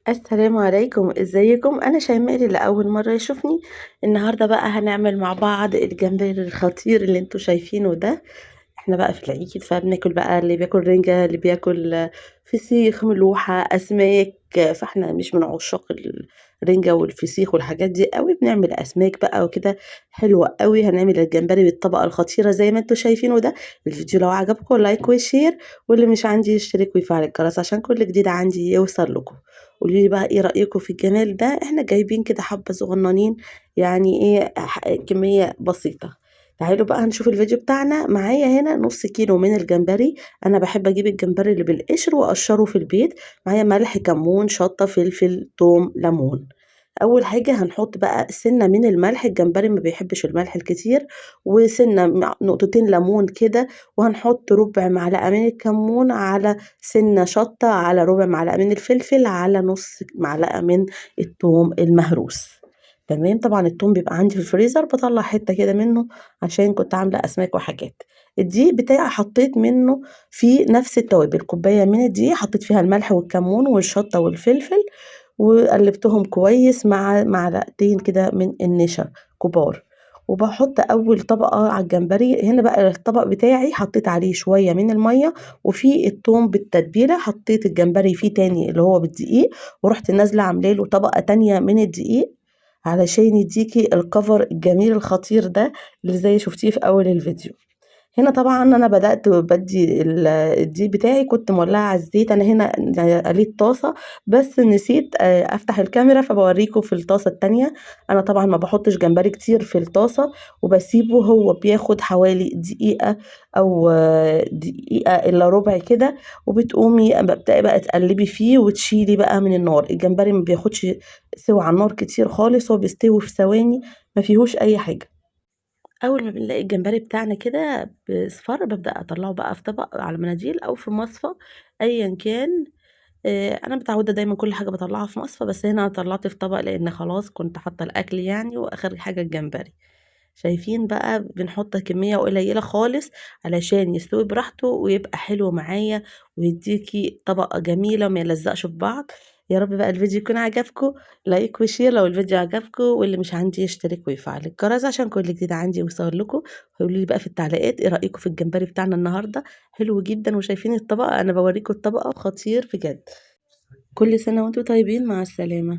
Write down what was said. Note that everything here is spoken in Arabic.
السلام عليكم، ازيكم؟ انا شيماء اللي اول مره يشوفني. النهارده بقى هنعمل مع بعض الجمبري الخطير اللي انتوا شايفينه ده. احنا بقى في العيد فبناكل بقى، اللي بياكل رنجة، اللي بياكل فسيخ، ملوحة، اسماك. فاحنا مش من عشاق الرنجة والفسيخ والحاجات دي قوي، بنعمل اسماك بقى وكده. حلوة قوي. هنعمل الجمبري بالطبقة الخطيرة زي ما انتوا شايفينه ده. الفيديو لو عجبكم لايك وشير، واللي مش عندي يشترك ويفعل الجرس عشان كل جديد عندي يوصل لكم. قولي لي بقى ايه رأيكم في الجمال ده؟ احنا جايبين كده حبة صغننين، يعني ايه، كمية بسيطة. تعالوا بقى هنشوف الفيديو بتاعنا. معايا هنا نص كيلو من الجمبري. انا بحب اجيب الجمبري اللي بالقشر واقشره في البيت. معايا ملح، كمون، شطة، فلفل، توم، ليمون. اول حاجة هنحط بقى سنة من الملح، الجمبري ما بيحبش الملح الكتير. وسنة نقطتين ليمون كده. وهنحط ربع معلقة من الكمون، على سنة شطة، على ربع معلقة من الفلفل، على نص معلقة من الثوم المهروس. تمام. طبعا الثوم بيبقى عندي في الفريزر، بطلع حتة كده منه عشان كنت عاملة أسماك وحاجات. الدقيق بتاعي حطيت منه في نفس التوابل، كوباية من الدقيق حطيت فيها الملح والكمون والشطة والفلفل. وقلبتهم كويس مع معلقتين كده من النشا كبار. وبحط اول طبقة على الجمبري. هنا بقى الطبق بتاعي حطيت عليه شوية من المية، وفي الثوم بالتتبيلة حطيت الجمبري فيه تاني اللي هو بالدقيق. ورحت نازلة عاملة له طبقة تانية من الدقيق، علشان يديكي الكفر الجميل الخطير ده اللي زي شفتيه في اول الفيديو. هنا طبعا انا بدأت بدي الدقيق بتاعي، كنت مولعة على الزيت. انا هنا قليت طاسة، بس نسيت افتح الكاميرا فبوريكم في الطاسة التانية. انا طبعا ما بحطش جمبري كتير في الطاسة، وبسيبه هو بياخد حوالي دقيقة، او دقيقة الا ربع كده. وبتقومي ببدأي بقى تقلبي فيه وتشيلي بقى من النار. الجمبري ما بياخدش سوى على النار كتير خالص، هو بيستوي في ثواني، ما فيهوش اي حاجة. اول ما بنلاقي الجمبري بتاعنا كده بيصفر، ببدأ اطلعه بقى في طبق على مناديل او في مصفى، ايا كان. انا متعوده دايما كل حاجه بطلعها في مصفى، بس هنا طلعت في طبق لان خلاص كنت حاطه الاكل يعني، واخر حاجه الجمبري. شايفين بقى بنحط كميه قليله خالص علشان يستوي براحته ويبقى حلو معايا، ويديكي طبقه جميله وما يلزقش في بعض. يا رب بقى الفيديو يكون عجبكم. لايك وشير لو الفيديو عجبكم، واللي مش عندي يشترك ويفعل الجرس عشان كل جديد عندي يوصل لكم. قولوا لي بقى في التعليقات ايه رايكم في الجمبري بتاعنا النهارده. حلو جدا. وشايفين الطبقه، انا بوريكم الطبقه خطير بجد. كل سنة وانتم طيبين، مع السلامة.